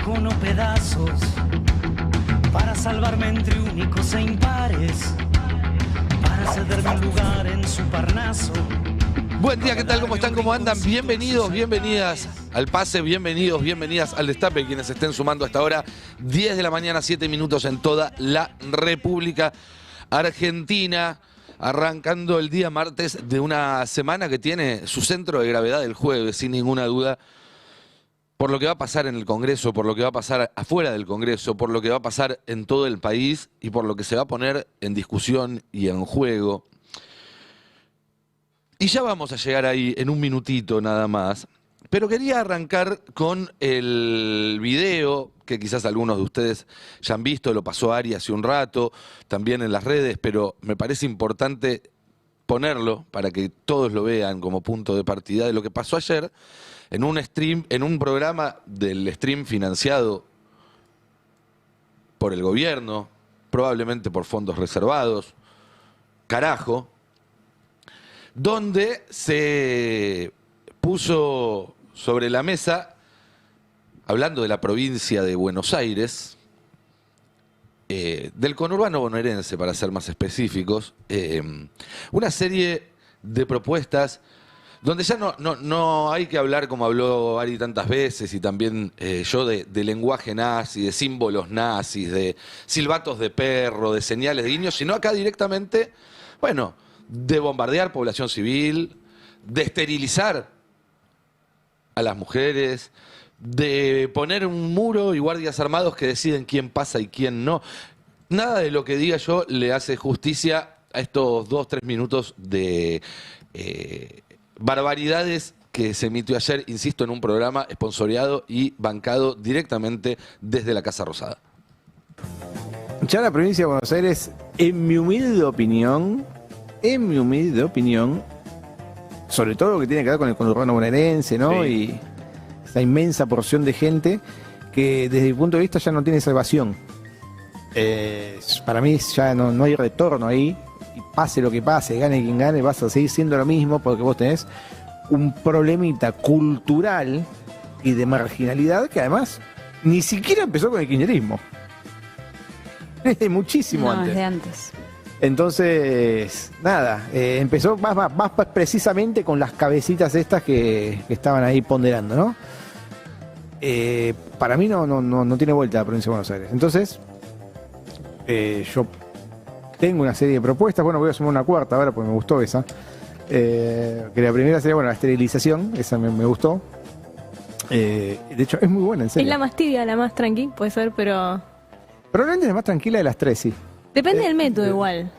cono pedazos para salvarme entre únicos e impares, para cederme un lugar en su Parnaso. Buen día, ¿qué tal? ¿Cómo están? ¿Cómo andan? Bienvenidos, bienvenidas al pase, bienvenidos, bienvenidas al Destape, quienes estén sumando hasta ahora, 10 de la mañana, 7 minutos en toda la República Argentina, arrancando el día martes de una semana que tiene su centro de gravedad el jueves, sin ninguna duda, por lo que va a pasar en el Congreso, por lo que va a pasar afuera del Congreso, por lo que va a pasar en todo el país y por lo que se va a poner en discusión y en juego. Y ya vamos a llegar ahí en un minutito nada más, pero quería arrancar con el video que quizás algunos de ustedes ya han visto, lo pasó Ari hace un rato, también en las redes, pero me parece importante ponerlo para que todos lo vean como punto de partida de lo que pasó ayer en un stream, en un programa del stream financiado por el gobierno, probablemente por fondos reservados, carajo, donde se puso sobre la mesa, hablando de la provincia de Buenos Aires, del conurbano bonaerense, para ser más específicos, una serie de propuestas donde ya no hay que hablar, como habló Ari tantas veces, y también yo, de lenguaje nazi, de símbolos nazis, de silbatos de perro, de señales de guiños, sino acá directamente, bueno, de bombardear población civil, de esterilizar a las mujeres, de poner un muro y guardias armados que deciden quién pasa y quién no. Nada de lo que diga yo le hace justicia a estos 2-3 minutos de barbaridades que se emitió ayer, insisto, en un programa esponsoreado y bancado directamente desde la Casa Rosada. Ya la provincia de Buenos Aires, en mi humilde opinión, sobre todo lo que tiene que ver con el conurbano bonaerense, ¿no? Sí. Y esa inmensa porción de gente que desde mi punto de vista ya no tiene salvación. Para mí ya no hay retorno ahí, y pase lo que pase, gane quien gane, vas a seguir siendo lo mismo porque vos tenés un problemita cultural y de marginalidad que además ni siquiera empezó con el kirchnerismo. Desde muchísimo antes. Desde antes. Entonces, nada, empezó más precisamente con las cabecitas estas que estaban ahí ponderando, ¿no? Para mí no tiene vuelta la provincia de Buenos Aires. Entonces, yo tengo una serie de propuestas. Bueno, voy a sumar una cuarta ahora porque me gustó esa. Que la primera sería, bueno, la esterilización. Esa me gustó. De hecho, es muy buena, en serio. Es la más tibia, la más tranqui, puede ser, pero... Probablemente es la más tranquila de las tres, sí. Depende del método igual.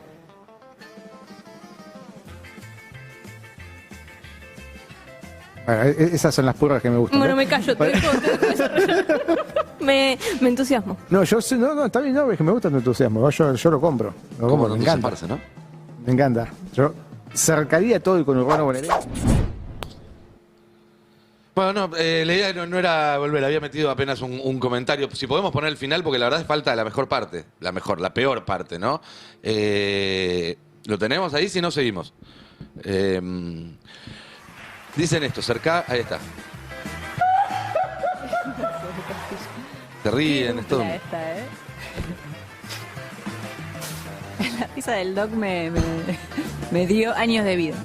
Bueno, esas son las purras que me gustan. Bueno, ¿no? me callo, te dejo desarrollar. me entusiasmo. No, yo sé, no, está bien, no, es que me gusta tu entusiasmo. Yo lo compro. Me encanta. ¿No? Me encanta. Yo cercaría todo el conurbano bonaerense. Bueno, la idea no era volver, había metido apenas un comentario. Si podemos poner el final, porque la verdad es falta la mejor parte, la peor parte, ¿no? ¿Lo tenemos ahí? Si no, seguimos. Dicen esto, ahí está. Se ríen, es todo. La risa del Doc me dio años de vida.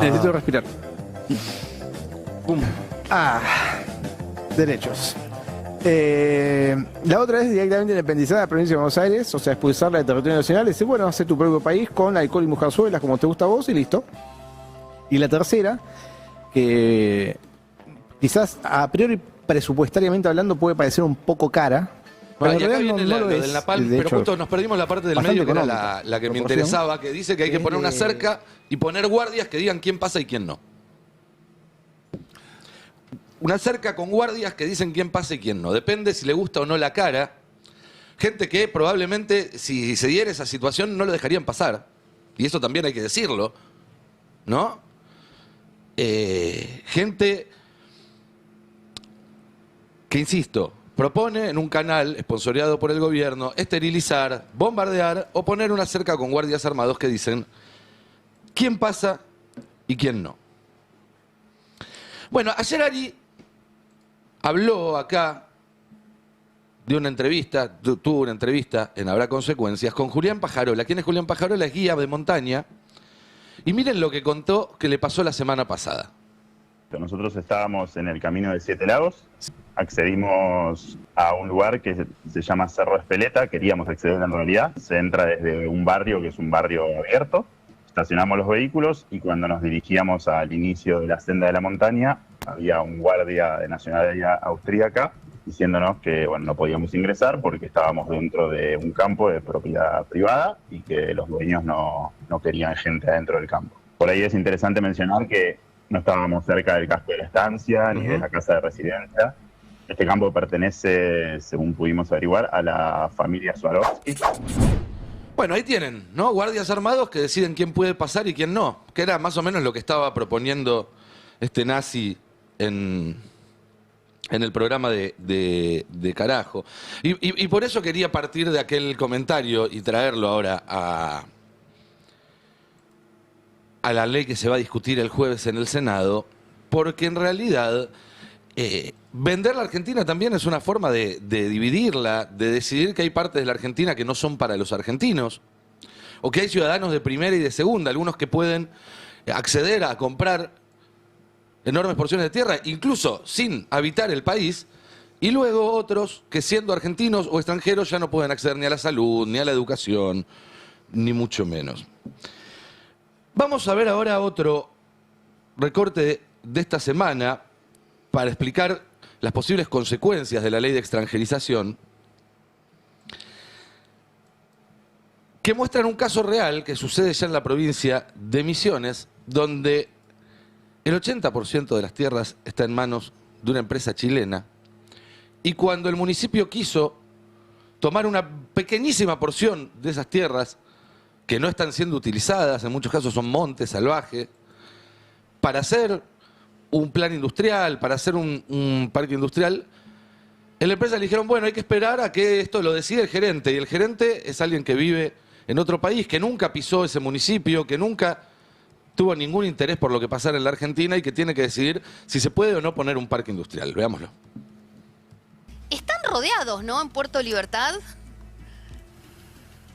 Necesito respirar. Pum. Derechos. La otra es directamente independizar a la provincia de Buenos Aires, o sea, expulsarla del territorio nacional, decir, bueno, hace tu propio país con alcohol y mujerzuelas como te gusta a vos y listo. Y la tercera, que quizás a priori presupuestariamente hablando puede parecer un poco cara. Bueno, y acá viene lo del Napal, pero justo nos perdimos la parte del medio, que era la que me interesaba, que dice que hay que poner una cerca y poner guardias que digan quién pasa y quién no. Una cerca con guardias que dicen quién pasa y quién no. Depende si le gusta o no la cara. Gente que probablemente, si se diera esa situación, no lo dejarían pasar. Y eso también hay que decirlo, ¿no? Gente que, insisto, propone en un canal esponsoreado por el gobierno esterilizar, bombardear o poner una cerca con guardias armados que dicen quién pasa y quién no. Bueno, ayer Ari habló acá de una entrevista, tuvo una entrevista en Habrá Consecuencias con Julián Pajarola. ¿Quién es Julián Pajarola? Es guía de montaña. Y miren lo que contó que le pasó la semana pasada. Nosotros estábamos en el camino de Siete Lagos, accedimos a un lugar que se llama Cerro Espeleta, queríamos acceder en realidad, se entra desde un barrio que es un barrio abierto, estacionamos los vehículos y cuando nos dirigíamos al inicio de la senda de la montaña había un guardia de nacionalidad austríaca diciéndonos que bueno, no podíamos ingresar porque estábamos dentro de un campo de propiedad privada y que los dueños no querían gente adentro del campo. Por ahí es interesante mencionar que no estábamos cerca del casco de la estancia ni de la casa de residencia. Este campo pertenece, según pudimos averiguar, a la familia Swarovski. Bueno, ahí tienen, ¿no? Guardias armados que deciden quién puede pasar y quién no. Que era más o menos lo que estaba proponiendo este nazi en el programa de Carajo. Y por eso quería partir de aquel comentario y traerlo ahora a la ley que se va a discutir el jueves en el Senado, porque en realidad vender la Argentina también es una forma de dividirla, de decidir que hay partes de la Argentina que no son para los argentinos, o que hay ciudadanos de primera y de segunda, algunos que pueden acceder a comprar enormes porciones de tierra, incluso sin habitar el país, y luego otros que siendo argentinos o extranjeros ya no pueden acceder ni a la salud, ni a la educación, ni mucho menos. Vamos a ver ahora otro recorte de esta semana para explicar las posibles consecuencias de la ley de extranjerización, que muestran un caso real que sucede ya en la provincia de Misiones, donde el 80% de las tierras está en manos de una empresa chilena, y cuando el municipio quiso tomar una pequeñísima porción de esas tierras, que no están siendo utilizadas, en muchos casos son monte salvaje, para hacer un plan industrial, para hacer un parque industrial, en la empresa le dijeron, bueno, hay que esperar a que esto lo decida el gerente, y el gerente es alguien que vive en otro país, que nunca pisó ese municipio, que nunca tuvo ningún interés por lo que pasara en la Argentina y que tiene que decidir si se puede o no poner un parque industrial. Veámoslo. Están rodeados, ¿no? En Puerto Libertad.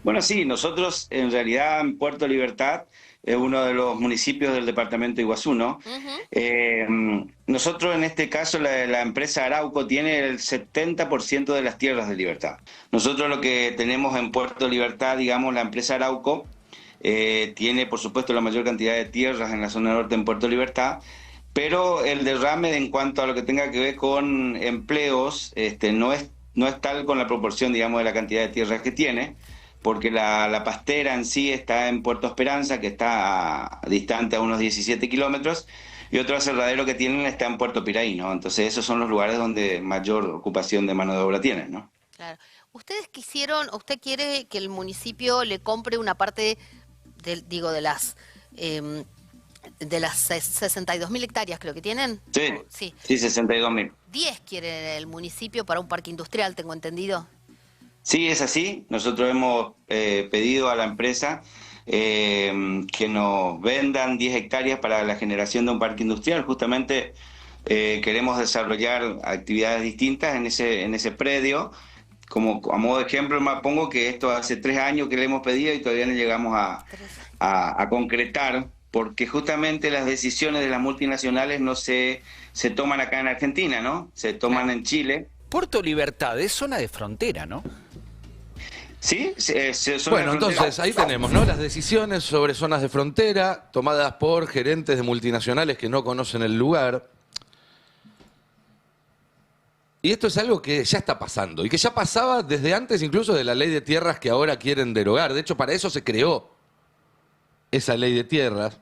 Bueno, sí, nosotros en realidad en Puerto Libertad es uno de los municipios del departamento de Iguazú, ¿no? Nosotros en este caso la empresa Arauco tiene el 70% de las tierras de Libertad. Nosotros lo que tenemos en Puerto Libertad, digamos, la empresa Arauco tiene por supuesto la mayor cantidad de tierras en la zona norte en Puerto Libertad, pero el derrame en cuanto a lo que tenga que ver con empleos no es tal con la proporción, digamos, de la cantidad de tierras que tiene, porque la pastera en sí está en Puerto Esperanza, que está distante a unos 17 kilómetros, y otro aserradero que tienen está en Puerto Piraí, ¿no? Entonces esos son los lugares donde mayor ocupación de mano de obra tienen, ¿no? Claro. ¿Ustedes quisieron, usted quiere que el municipio le compre una parte, de las 62.000 hectáreas creo que tienen? Sí, 62.000. 10 quiere el municipio para un parque industrial, tengo entendido. Sí, es así. Nosotros hemos pedido a la empresa que nos vendan 10 hectáreas para la generación de un parque industrial. Justamente queremos desarrollar actividades distintas en ese predio. Como a modo de ejemplo, me pongo que esto hace 3 años que le hemos pedido y todavía no llegamos a concretar, porque justamente las decisiones de las multinacionales no se toman acá en Argentina, ¿no? Se toman en Chile. Puerto Libertad es zona de frontera, ¿no? Sí, bueno, entonces ahí tenemos, ¿no? Las decisiones sobre zonas de frontera tomadas por gerentes de multinacionales que no conocen el lugar. Y esto es algo que ya está pasando y que ya pasaba desde antes incluso de la ley de tierras que ahora quieren derogar. De hecho, para eso se creó esa ley de tierras.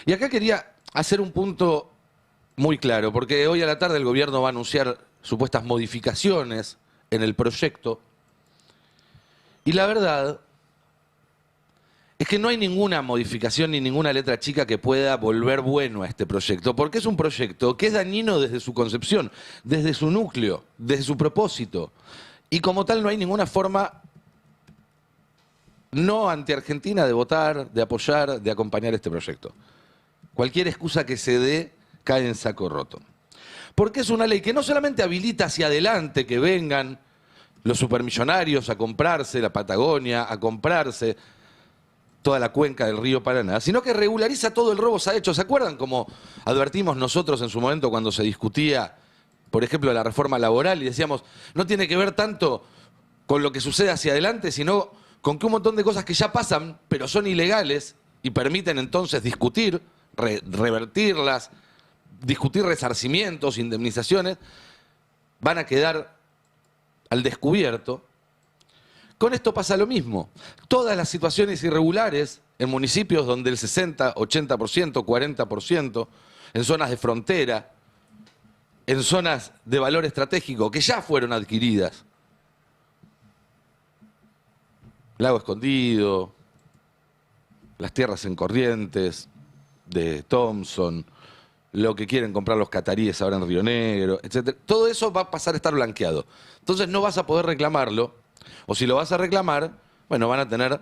Y acá quería hacer un punto muy claro, porque hoy a la tarde el gobierno va a anunciar supuestas modificaciones en el proyecto. Y la verdad es que no hay ninguna modificación ni ninguna letra chica que pueda volver bueno a este proyecto, porque es un proyecto que es dañino desde su concepción, desde su núcleo, desde su propósito. Y como tal no hay ninguna forma no anti-argentina de votar, de apoyar, de acompañar este proyecto. Cualquier excusa que se dé cae en saco roto. Porque es una ley que no solamente habilita hacia adelante que vengan los supermillonarios a comprarse la Patagonia, a comprarse toda la cuenca del río Paraná, sino que regulariza todo el robo se ha hecho. ¿Se acuerdan cómo advertimos nosotros en su momento cuando se discutía, por ejemplo, la reforma laboral y decíamos, no tiene que ver tanto con lo que sucede hacia adelante, sino con que un montón de cosas que ya pasan, pero son ilegales y permiten entonces discutir, revertirlas, discutir resarcimientos, indemnizaciones, van a quedar al descubierto? Con esto pasa lo mismo. Todas las situaciones irregulares en municipios donde el 60, 80%, 40%, en zonas de frontera, en zonas de valor estratégico que ya fueron adquiridas. Lago Escondido, las tierras en Corrientes de Thompson, lo que quieren comprar los cataríes ahora en Río Negro, etc. Todo eso va a pasar a estar blanqueado. Entonces no vas a poder reclamarlo. O si lo vas a reclamar, bueno, van a tener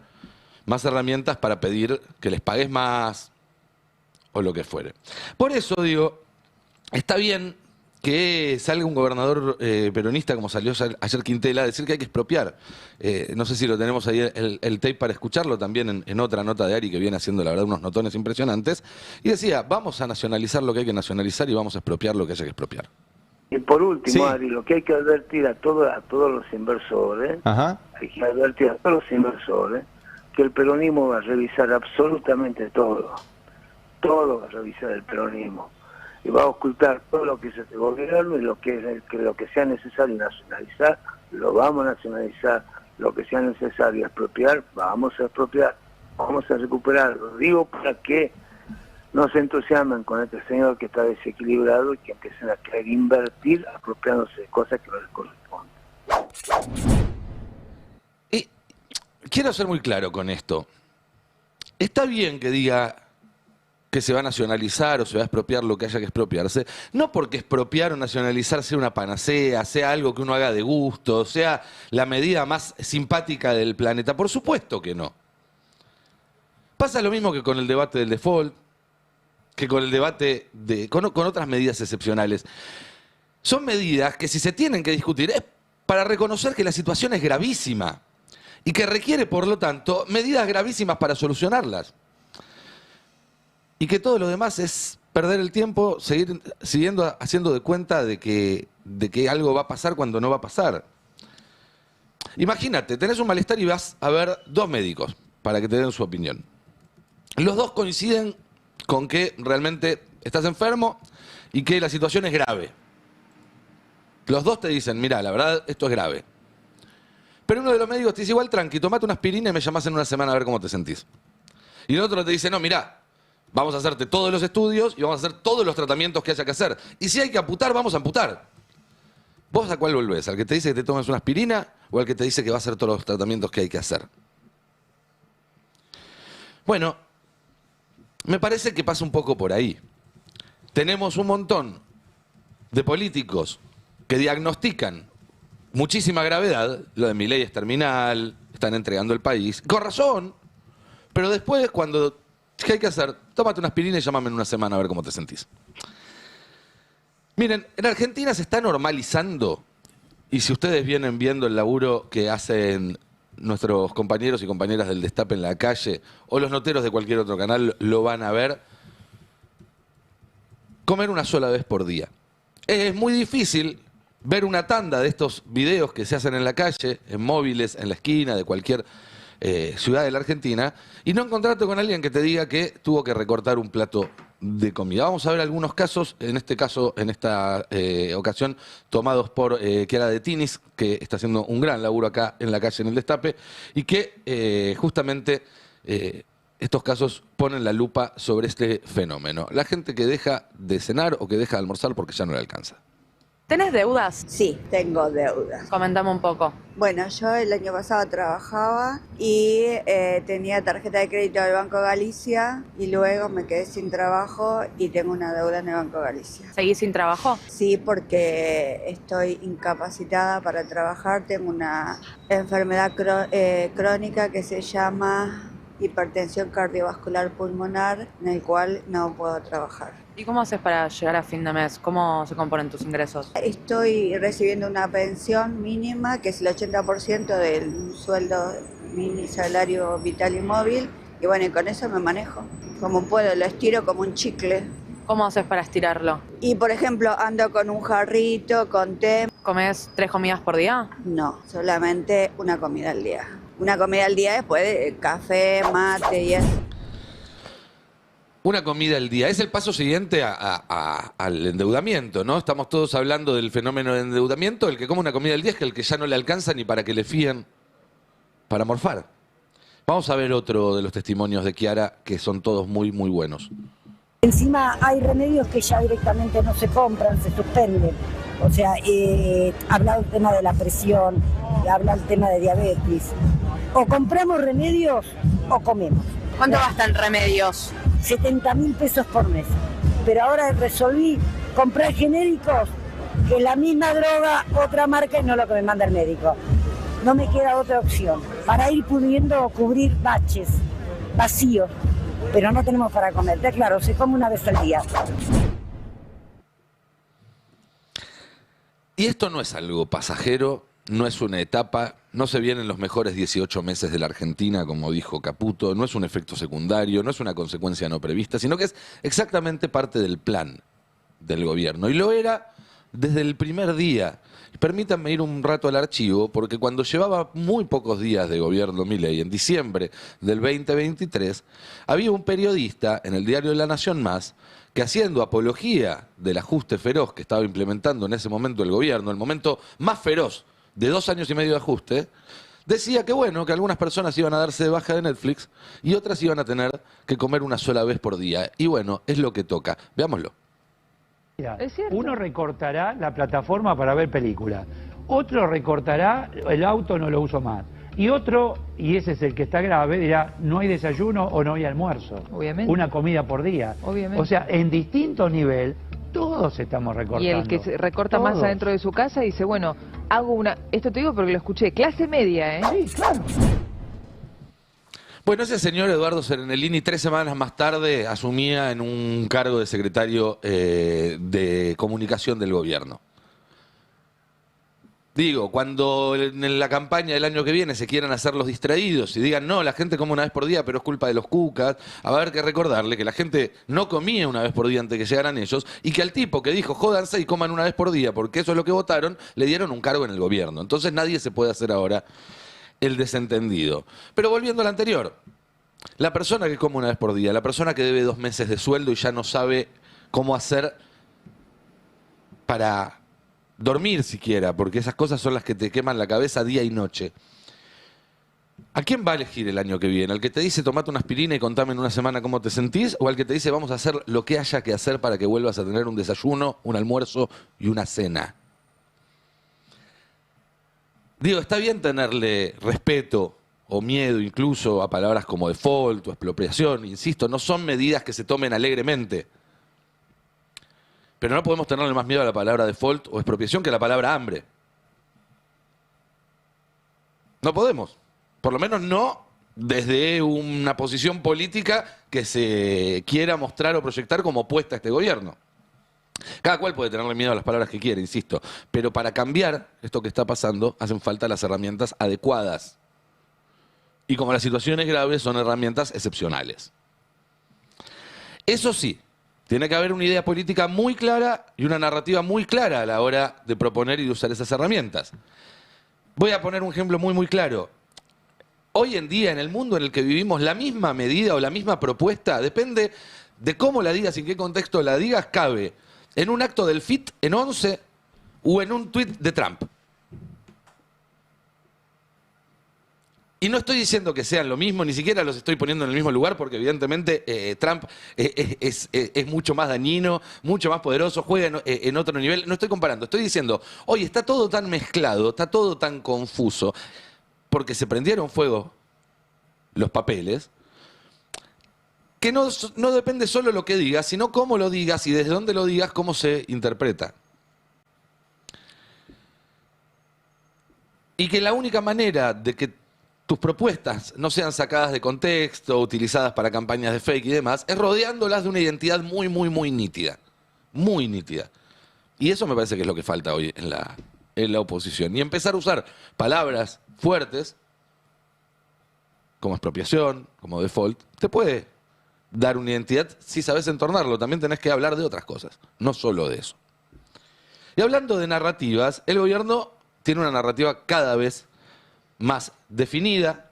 más herramientas para pedir que les pagues más o lo que fuere. Por eso digo, está bien que salga un gobernador peronista como salió ayer Quintela a decir que hay que expropiar. No sé si lo tenemos ahí el tape para escucharlo también en otra nota de Ari que viene haciendo la verdad unos notones impresionantes. Y decía, vamos a nacionalizar lo que hay que nacionalizar y vamos a expropiar lo que haya que expropiar. Y por último, Sí. Ari, lo que hay que advertir a todos los inversores, Ajá. hay que advertir a todos los inversores que el peronismo va a revisar absolutamente todo va a revisar el peronismo, y va a ocultar todo lo que es este gobierno y lo que sea necesario nacionalizar, lo vamos a nacionalizar, lo que sea necesario expropiar, vamos a expropiar, vamos a recuperar. Lo digo para que no se entusiasmen con este señor que está desequilibrado y que empiecen a querer invertir apropiándose de cosas que no les corresponden. Y quiero ser muy claro con esto. Está bien que diga que se va a nacionalizar o se va a expropiar lo que haya que expropiarse, no porque expropiar o nacionalizar sea una panacea, sea algo que uno haga de gusto, sea la medida más simpática del planeta. Por supuesto que no. Pasa lo mismo que con el debate del default, que con el debate con otras medidas excepcionales. Son medidas que si se tienen que discutir es para reconocer que la situación es gravísima y que requiere, por lo tanto, medidas gravísimas para solucionarlas. Y que todo lo demás es perder el tiempo, siguiendo haciendo de cuenta de que algo va a pasar cuando no va a pasar. Imagínate, tenés un malestar y vas a ver 2 médicos para que te den su opinión. Los 2 coinciden con que realmente estás enfermo y que la situación es grave. Los 2 te dicen, mira, la verdad, esto es grave. Pero uno de los médicos te dice, igual tranqui, tomate una aspirina y me llamás en una semana a ver cómo te sentís. Y el otro te dice, no, mira, vamos a hacerte todos los estudios y vamos a hacer todos los tratamientos que haya que hacer. Y si hay que amputar, vamos a amputar. ¿Vos a cuál volvés? ¿Al que te dice que te tomes una aspirina o al que te dice que va a hacer todos los tratamientos que hay que hacer? Bueno, me parece que pasa un poco por ahí. Tenemos un montón de políticos que diagnostican muchísima gravedad, lo de Milei es terminal, están entregando el país, con razón, pero después cuando, ¿qué hay que hacer? Tómate una aspirina y llámame en una semana a ver cómo te sentís. Miren, en Argentina se está normalizando, y si ustedes vienen viendo el laburo que hacen nuestros compañeros y compañeras del Destape en la calle, o los noteros de cualquier otro canal lo van a ver, comer una sola vez por día. Es muy difícil ver una tanda de estos videos que se hacen en la calle, en móviles, en la esquina de cualquier ciudad de la Argentina, y no encontrarte con alguien que te diga que tuvo que recortar un plato de comida. Vamos a ver algunos casos, en esta ocasión, tomados por Chiara de Tinis, que está haciendo un gran laburo acá en la calle en el Destape, y que justamente estos casos ponen la lupa sobre este fenómeno. La gente que deja de cenar o que deja de almorzar porque ya no le alcanza. ¿Tenés deudas? Sí, tengo deudas. Comentame un poco. Bueno, yo el año pasado trabajaba y tenía tarjeta de crédito del Banco Galicia y luego me quedé sin trabajo y tengo una deuda en el Banco Galicia. ¿Seguís sin trabajo? Sí, porque estoy incapacitada para trabajar. Tengo una enfermedad crónica que se llama hipertensión cardiovascular pulmonar, en el cual no puedo trabajar. ¿Y cómo haces para llegar a fin de mes? ¿Cómo se componen tus ingresos? Estoy recibiendo una pensión mínima, que es el 80% del sueldo mini salario vital y móvil, y bueno, y con eso me manejo. Como puedo, lo estiro como un chicle. ¿Cómo haces para estirarlo? Y por ejemplo, ando con un jarrito, con té. ¿Comes 3 comidas por día? No, solamente una comida al día. Una comida al día después de café, mate y eso. Una comida al día. Es el paso siguiente al endeudamiento, ¿no? Estamos todos hablando del fenómeno de endeudamiento. El que come una comida al día es que el que ya no le alcanza ni para que le fíen para morfar. Vamos a ver otro de los testimonios de Kiara, que son todos muy, muy buenos. Encima hay remedios que ya directamente no se compran, se suspenden. O sea, habla el tema de la presión, habla el tema de diabetes. O compramos remedios o comemos. ¿Cuánto gastan remedios? 70.000 pesos por mes. Pero ahora resolví comprar genéricos, que es la misma droga, otra marca y no lo que me manda el médico. No me queda otra opción para ir pudiendo cubrir baches, vacíos, pero no tenemos para comer. Está claro, se come una vez al día. Y esto no es algo pasajero, no es una etapa, no se vienen los mejores 18 meses de la Argentina, como dijo Caputo, no es un efecto secundario, no es una consecuencia no prevista, sino que es exactamente parte del plan del gobierno. Y lo era desde el primer día. Permítanme ir un rato al archivo, porque cuando llevaba muy pocos días de gobierno Milei, en diciembre del 2023, había un periodista en el diario La Nación Más que, haciendo apología del ajuste feroz que estaba implementando en ese momento el gobierno, el momento más feroz de 2 años y medio de ajuste, decía que bueno, que algunas personas iban a darse de baja de Netflix y otras iban a tener que comer una sola vez por día. Y bueno, es lo que toca. Veámoslo. Uno recortará la plataforma para ver películas, otro recortará el auto, no lo uso más, y otro, y ese es el que está grave, dirá no hay desayuno o no hay almuerzo, obviamente, una comida por día. Obviamente. O sea, en distintos niveles todos estamos recortando. Y el que se recorta todos. más adentro de su casa dice, bueno, hago una, esto te digo porque lo escuché, clase media, ¿eh? Sí, claro. Bueno, ese señor Eduardo Serenellini 3 semanas más tarde asumía en un cargo de secretario de comunicación del gobierno. Digo, cuando en la campaña del año que viene se quieran hacer los distraídos y digan, no, la gente come una vez por día, pero es culpa de los cucas, va a haber que recordarle que la gente no comía una vez por día antes que llegaran ellos y que al tipo que dijo, jódanse y coman una vez por día, porque eso es lo que votaron, le dieron un cargo en el gobierno. Entonces nadie se puede hacer ahora el desentendido. Pero volviendo al anterior, la persona que come una vez por día, la persona que debe 2 meses de sueldo y ya no sabe cómo hacer para dormir siquiera, porque esas cosas son las que te queman la cabeza día y noche. ¿A quién va a elegir el año que viene? ¿Al que te dice tomate una aspirina y contame en una semana cómo te sentís? ¿O al que te dice vamos a hacer lo que haya que hacer para que vuelvas a tener un desayuno, un almuerzo y una cena? Digo, está bien tenerle respeto o miedo incluso a palabras como default o expropiación, insisto, no son medidas que se tomen alegremente. Pero no podemos tenerle más miedo a la palabra default o expropiación que a la palabra hambre. No podemos. Por lo menos no desde una posición política que se quiera mostrar o proyectar como opuesta a este gobierno. Cada cual puede tenerle miedo a las palabras que quiere, insisto. Pero para cambiar esto que está pasando, hacen falta las herramientas adecuadas. Y como la situación es grave, son herramientas excepcionales. Eso sí, tiene que haber una idea política muy clara y una narrativa muy clara a la hora de proponer y de usar esas herramientas. Voy a poner un ejemplo muy, muy claro. Hoy en día, en el mundo en el que vivimos, la misma medida o la misma propuesta, depende de cómo la digas y en qué contexto la digas, cabe en un acto del FIT en 11 o en un tuit de Trump. Y no estoy diciendo que sean lo mismo, ni siquiera los estoy poniendo en el mismo lugar, porque evidentemente Trump es mucho más dañino, mucho más poderoso, juega en otro nivel. No estoy comparando, estoy diciendo, oye, está todo tan mezclado, está todo tan confuso, porque se prendieron fuego los papeles, que no depende solo lo que digas, sino cómo lo digas y desde dónde lo digas, cómo se interpreta. Y que la única manera de que tus propuestas no sean sacadas de contexto, utilizadas para campañas de fake y demás, es rodeándolas de una identidad muy, muy, muy nítida. Muy nítida. Y eso me parece que es lo que falta hoy en la oposición. Y empezar a usar palabras fuertes, como expropiación, como default, te puede dar una identidad si sabes entornarlo. También tenés que hablar de otras cosas, no solo de eso. Y hablando de narrativas, el gobierno tiene una narrativa cada vez más definida.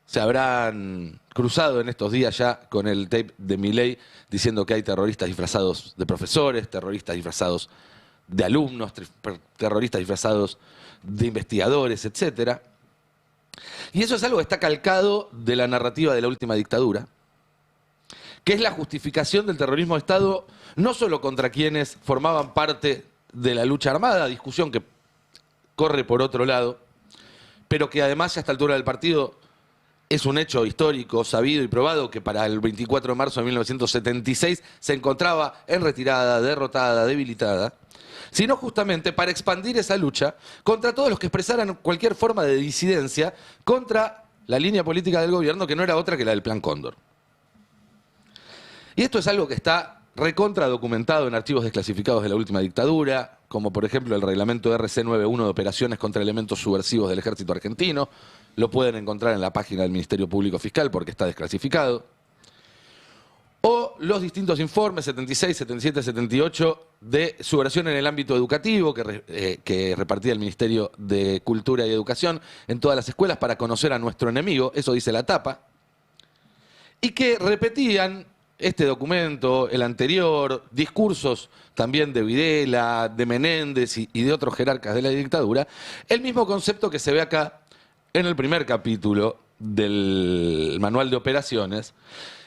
Se habrán cruzado en estos días ya con el tape de Milei diciendo que hay terroristas disfrazados de profesores, terroristas disfrazados de alumnos, terroristas disfrazados de investigadores, etc. Y eso es algo que está calcado de la narrativa de la última dictadura, que es la justificación del terrorismo de Estado, no solo contra quienes formaban parte de la lucha armada, discusión que corre por otro lado, pero que además a esta altura del partido es un hecho histórico, sabido y probado, que para el 24 de marzo de 1976 se encontraba en retirada, derrotada, debilitada, sino justamente para expandir esa lucha contra todos los que expresaran cualquier forma de disidencia contra la línea política del gobierno, que no era otra que la del Plan Cóndor. Y esto es algo que está recontra documentado en archivos desclasificados de la última dictadura, como por ejemplo el reglamento RC91 de operaciones contra elementos subversivos del ejército argentino. Lo pueden encontrar en la página del Ministerio Público Fiscal porque está desclasificado. O los distintos informes 76, 77, 78 de subversión en el ámbito educativo que repartía el Ministerio de Cultura y Educación en todas las escuelas para conocer a nuestro enemigo, eso dice la tapa, y que repetían este documento, el anterior, discursos también de Videla, de Menéndez y de otros jerarcas de la dictadura, el mismo concepto que se ve acá en el primer capítulo del manual de operaciones,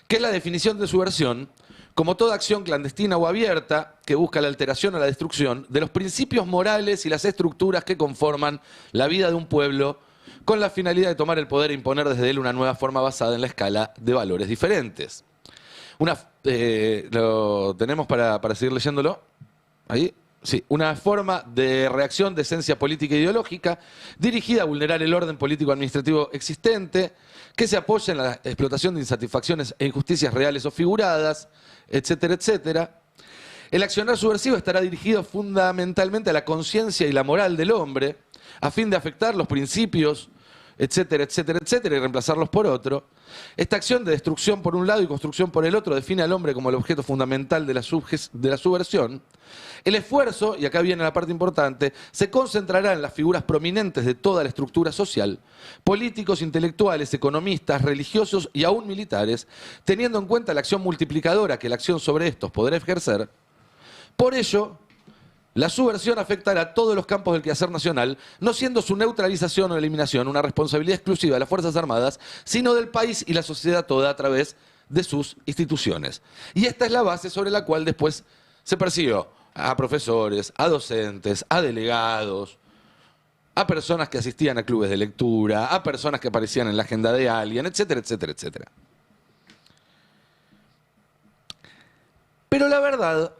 que es la definición de subversión como toda acción clandestina o abierta que busca la alteración o la destrucción de los principios morales y las estructuras que conforman la vida de un pueblo con la finalidad de tomar el poder e imponer desde él una nueva forma basada en la escala de valores diferentes. ¿Lo tenemos para seguir leyéndolo? ¿Ahí? Sí. Una forma de reacción de esencia política e ideológica dirigida a vulnerar el orden político-administrativo existente, que se apoya en la explotación de insatisfacciones e injusticias reales o figuradas, etcétera, etcétera. El accionar subversivo estará dirigido fundamentalmente a la conciencia y la moral del hombre, a fin de afectar los principios, etcétera, etcétera, etcétera, y reemplazarlos por otro. Esta acción de destrucción por un lado y construcción por el otro define al hombre como el objeto fundamental de la subversión. El esfuerzo, y acá viene la parte importante, se concentrará en las figuras prominentes de toda la estructura social, políticos, intelectuales, economistas, religiosos y aún militares, teniendo en cuenta la acción multiplicadora que la acción sobre estos podrá ejercer. Por ello, la subversión afectará a todos los campos del quehacer nacional, no siendo su neutralización o eliminación una responsabilidad exclusiva de las Fuerzas Armadas, sino del país y la sociedad toda a través de sus instituciones. Y esta es la base sobre la cual después se persiguió a profesores, a docentes, a delegados, a personas que asistían a clubes de lectura, a personas que aparecían en la agenda de alguien, etcétera, etcétera, etcétera. Pero la verdad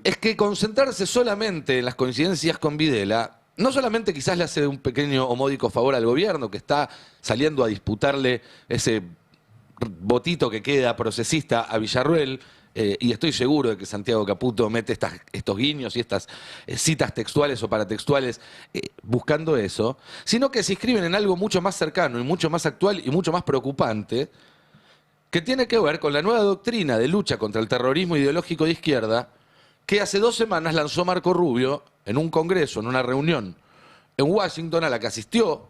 es que concentrarse solamente en las coincidencias con Videla no solamente quizás le hace un pequeño o módico favor al gobierno que está saliendo a disputarle ese votito que queda procesista a Villarruel, y estoy seguro de que Santiago Caputo mete estos guiños y estas citas textuales o paratextuales buscando eso, sino que se inscriben en algo mucho más cercano y mucho más actual y mucho más preocupante, que tiene que ver con la nueva doctrina de lucha contra el terrorismo ideológico de izquierda que hace 2 semanas lanzó Marco Rubio en un congreso, en una reunión en Washington a la que asistió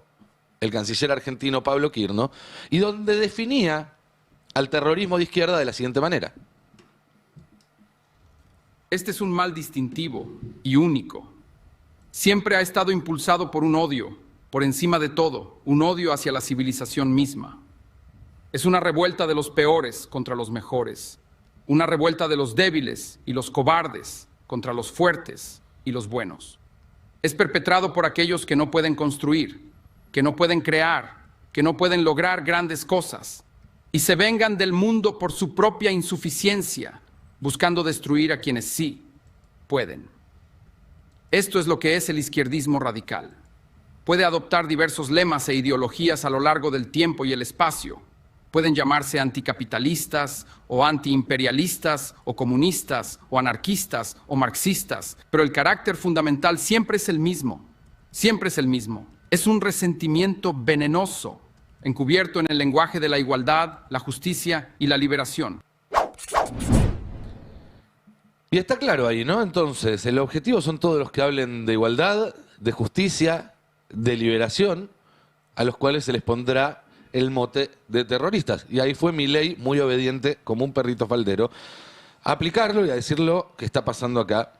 el canciller argentino Pablo Quirno, y donde definía al terrorismo de izquierda de la siguiente manera. Este es un mal distintivo y único. Siempre ha estado impulsado por un odio, por encima de todo, un odio hacia la civilización misma. Es una revuelta de los peores contra los mejores, una revuelta de los débiles y los cobardes contra los fuertes y los buenos. Es perpetrado por aquellos que no pueden construir, que no pueden crear, que no pueden lograr grandes cosas, y se vengan del mundo por su propia insuficiencia, buscando destruir a quienes sí pueden. Esto es lo que es el izquierdismo radical. puede adoptar diversos lemas e ideologías a lo largo del tiempo y el espacio. Pueden llamarse anticapitalistas o antiimperialistas o comunistas o anarquistas o marxistas, pero el carácter fundamental siempre es el mismo, siempre es el mismo. Es un resentimiento venenoso, encubierto en el lenguaje de la igualdad, la justicia y la liberación. Y está claro ahí, ¿no? Entonces, el objetivo son todos los que hablen de igualdad, de justicia, de liberación, a los cuales se les pondrá el mote de terroristas. Y ahí fue Milei, muy obediente, como un perrito faldero, a aplicarlo y a decir lo que está pasando acá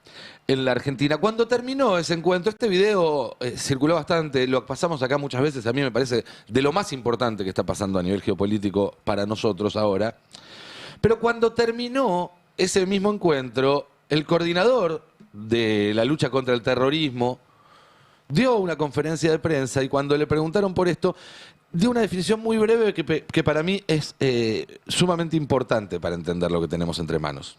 en la Argentina. Cuando terminó ese encuentro, este video circuló bastante, lo pasamos acá muchas veces, a mí me parece de lo más importante que está pasando a nivel geopolítico para nosotros ahora. Pero cuando terminó ese mismo encuentro, el coordinador de la lucha contra el terrorismo dio una conferencia de prensa y cuando le preguntaron por esto, dio una definición muy breve que para mí es sumamente importante para entender lo que tenemos entre manos.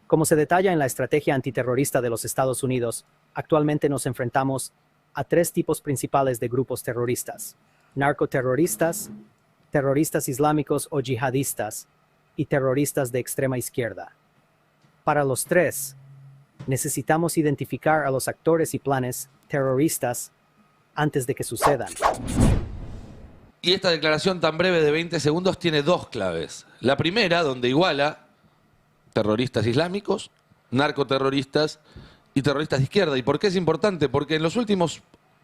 Como se detalla en la estrategia antiterrorista de los Estados Unidos, actualmente nos enfrentamos a 3 tipos principales de grupos terroristas: narcoterroristas, terroristas islámicos o yihadistas y terroristas de extrema izquierda. Para los 3, necesitamos identificar a los actores y planes terroristas antes de que sucedan. Y esta declaración tan breve de 20 segundos tiene 2 claves. La primera, donde iguala terroristas islámicos, narcoterroristas y terroristas de izquierda. ¿Y por qué es importante? Porque en los últimos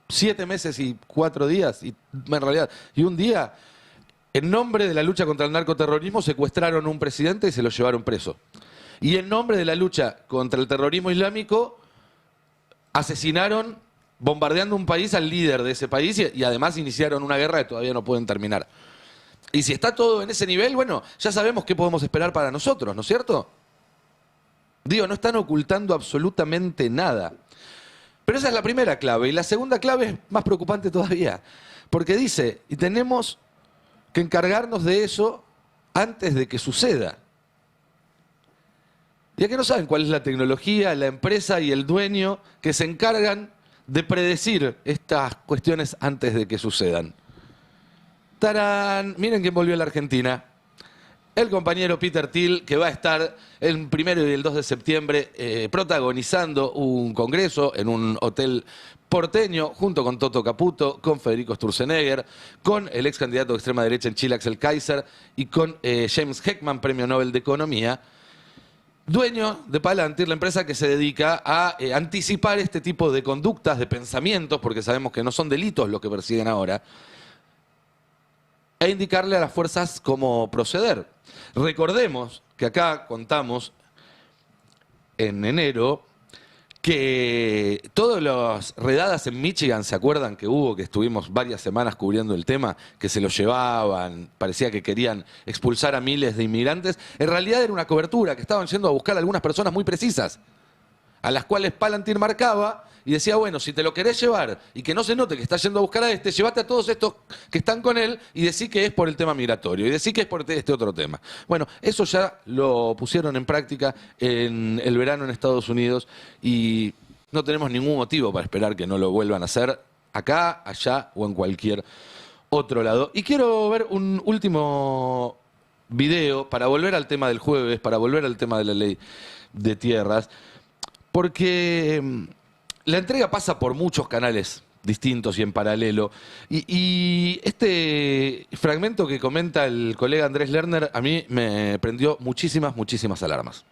7 meses y 4 días, y en realidad, y un día, en nombre de la lucha contra el narcoterrorismo, secuestraron a un presidente y se lo llevaron preso. Y en nombre de la lucha contra el terrorismo islámico, asesinaron, bombardeando un país, al líder de ese país y además iniciaron una guerra que todavía no pueden terminar. Y si está todo en ese nivel, bueno, ya sabemos qué podemos esperar para nosotros, ¿no es cierto? Digo, no están ocultando absolutamente nada. Pero esa es la primera clave. Y la segunda clave es más preocupante todavía. Porque dice, y tenemos que encargarnos de eso antes de que suceda. Ya que no saben cuál es la tecnología, la empresa y el dueño que se encargan de predecir estas cuestiones antes de que sucedan. ¡Tarán! Miren quién volvió a la Argentina. El compañero Peter Thiel, que va a estar el 1 y el 2 de septiembre protagonizando un congreso en un hotel porteño, junto con Toto Caputo, con Federico Sturzenegger, con el ex candidato de extrema derecha en Chile, Axel Kaiser, y con James Heckman, premio Nobel de Economía, dueño de Palantir, la empresa que se dedica a anticipar este tipo de conductas, de pensamientos, porque sabemos que no son delitos lo que persiguen ahora, e indicarle a las fuerzas cómo proceder. Recordemos que acá contamos en enero que todas las redadas en Michigan, ¿se acuerdan que hubo, que estuvimos varias semanas cubriendo el tema, que se los llevaban, parecía que querían expulsar a miles de inmigrantes? En realidad era una cobertura, que estaban yendo a buscar a algunas personas muy precisas, a las cuales Palantir marcaba y decía, bueno, si te lo querés llevar y que no se note que estás yendo a buscar a este, llévate a todos estos que están con él y decí que es por el tema migratorio y decí que es por este otro tema. Bueno, eso ya lo pusieron en práctica en el verano en Estados Unidos y no tenemos ningún motivo para esperar que no lo vuelvan a hacer acá, allá o en cualquier otro lado. Y quiero ver un último video para volver al tema del jueves, para volver al tema de la ley de tierras, porque la entrega pasa por muchos canales distintos y en paralelo. Y este fragmento que comenta el colega Andrés Lerner a mí me prendió muchísimas alarmas.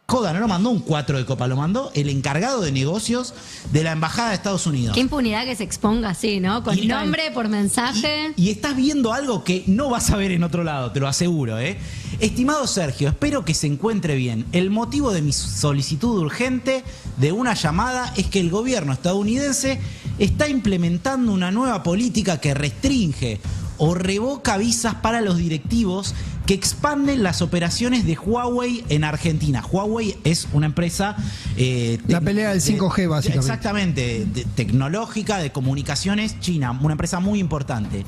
Joda, no lo mandó un 4 de copa, lo mandó el encargado de negocios de la Embajada de Estados Unidos. Qué impunidad que se exponga así, ¿no? Con nombre, por mensaje. Y estás viendo algo que no vas a ver en otro lado, te lo aseguro, ¿eh? Estimado Sergio, espero que se encuentre bien. El motivo de mi solicitud urgente de una llamada es que el gobierno estadounidense está implementando una nueva política que restringe o revoca visas para los directivos que expanden las operaciones de Huawei en Argentina. Huawei es una empresa... la pelea del 5G, básicamente. Exactamente, tecnológica, de comunicaciones, China, una empresa muy importante.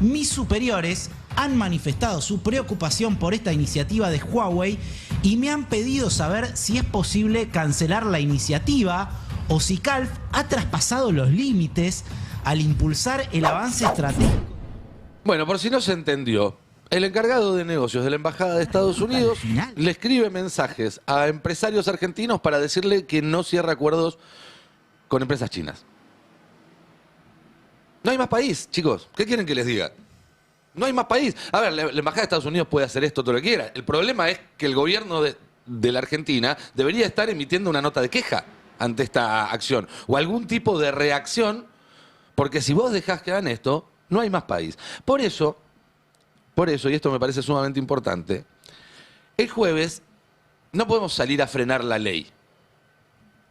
Mis superiores han manifestado su preocupación por esta iniciativa de Huawei y me han pedido saber si es posible cancelar la iniciativa o si CALF ha traspasado los límites al impulsar el avance estratégico. Bueno, por si no se entendió, el encargado de negocios de la Embajada de Estados Unidos le escribe mensajes a empresarios argentinos para decirle que no cierra acuerdos con empresas chinas. No hay más país, chicos. ¿Qué quieren que les diga? No hay más país. A ver, la Embajada de Estados Unidos puede hacer esto, todo lo que quiera. El problema es que el gobierno de la Argentina debería estar emitiendo una nota de queja ante esta acción o algún tipo de reacción, porque si vos dejás que hagan esto, no hay más país. Por eso, y esto me parece sumamente importante, el jueves no podemos salir a frenar la ley.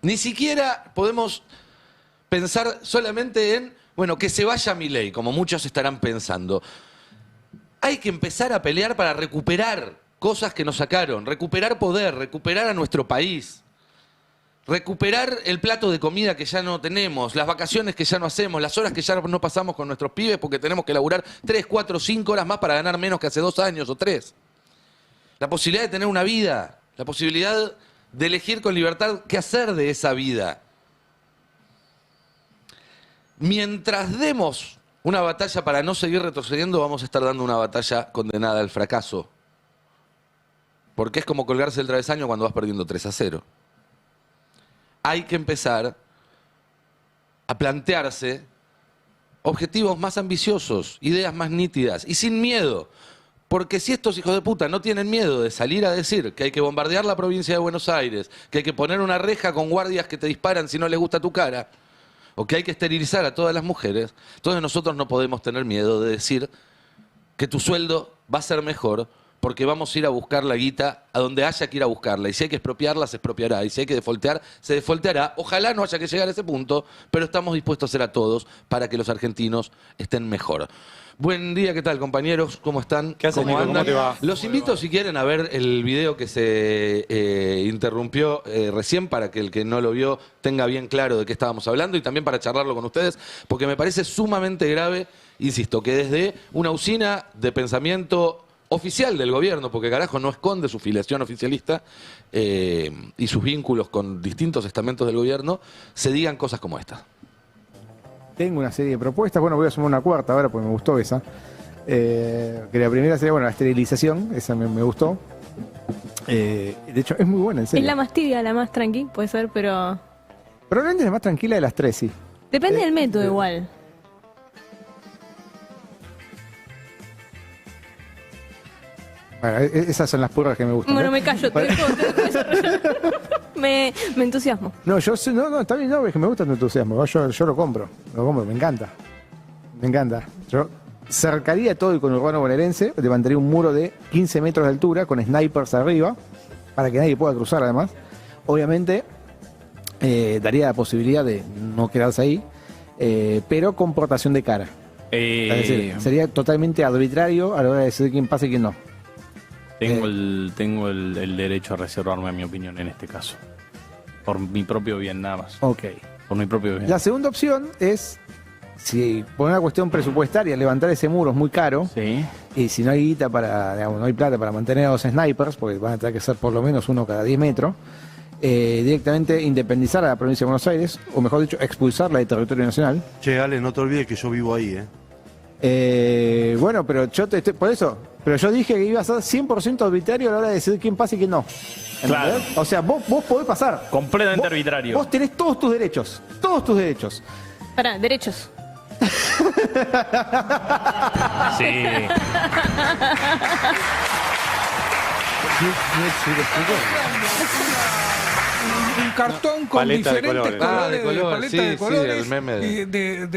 Ni siquiera podemos pensar solamente en, bueno, que se vaya Milei, como muchos estarán pensando. Hay que empezar a pelear para recuperar cosas que nos sacaron, recuperar poder, recuperar a nuestro país, recuperar el plato de comida que ya no tenemos, las vacaciones que ya no hacemos, las horas que ya no pasamos con nuestros pibes porque tenemos que laburar 3, 4, 5 horas más para ganar menos que hace 2 años o 3. La posibilidad de tener una vida, la posibilidad de elegir con libertad qué hacer de esa vida. Mientras demos una batalla para no seguir retrocediendo, vamos a estar dando una batalla condenada al fracaso. Porque es como colgarse el travesaño cuando vas perdiendo 3-0. Hay que empezar a plantearse objetivos más ambiciosos, ideas más nítidas y sin miedo. Porque si estos hijos de puta no tienen miedo de salir a decir que hay que bombardear la provincia de Buenos Aires, que hay que poner una reja con guardias que te disparan si no les gusta tu cara, o que hay que esterilizar a todas las mujeres, entonces nosotros no podemos tener miedo de decir que tu sueldo va a ser mejor porque vamos a ir a buscar la guita a donde haya que ir a buscarla. Y si hay que expropiarla, se expropiará. Y si hay que defoltear, se defolteará. Ojalá no haya que llegar a ese punto, pero estamos dispuestos a hacer a todos para que los argentinos estén mejor. Buen día, ¿qué tal, compañeros? ¿Cómo están? ¿Qué haces, Nico? ¿Cómo te va? Los invito, si quieren, a ver el video que se interrumpió recién para que el que no lo vio tenga bien claro de qué estábamos hablando y también para charlarlo con ustedes, porque me parece sumamente grave, insisto, que desde una usina de pensamiento oficial del gobierno, porque carajo no esconde su filiación oficialista y sus vínculos con distintos estamentos del gobierno, se digan cosas como esta. Tengo una serie de propuestas, bueno, voy a sumar una cuarta ahora porque me gustó esa. Que la primera sería, bueno, la esterilización, esa me gustó. De hecho, es muy buena, en serio. Es la más tibia, la más tranqui, puede ser, pero... Probablemente es la más tranquila de las 3, sí. Depende del método igual. Bueno, esas son las purras que me gustan. Bueno, me callo, te dejo me entusiasmo. No, está bien, no, es que me gusta tu entusiasmo. Yo lo compro, me encanta. Me encanta. Yo cercaría todo el conurbano bonaerense, levantaría un muro de 15 metros de altura con snipers arriba, para que nadie pueda cruzar además. Obviamente, daría la posibilidad de no quedarse ahí, pero con portación de cara. Es decir, sería totalmente arbitrario a la hora de decidir quién pasa y quién no. Tengo el derecho a reservarme mi opinión en este caso. Por mi propio bien, nada más. Ok. Por mi propio bien. La segunda opción es, si por una cuestión presupuestaria, levantar ese muro es muy caro. Sí. Y si no hay guita para, digamos, no hay plata para mantener a los snipers, porque van a tener que ser por lo menos uno cada 10 metros, directamente independizar a la provincia de Buenos Aires, o mejor dicho, expulsarla del territorio nacional. Che, Ale, no te olvides que yo vivo ahí, bueno, pero yo por eso, pero yo dije que iba a ser 100% arbitrario a la hora de decidir quién pasa y quién no. Claro. O sea, vos podés pasar. Completamente arbitrario. Vos tenés todos tus derechos. Todos tus derechos. Pará, derechos. Sí. Un cartón con paleta diferentes de colores. colores, paleta de colores el meme de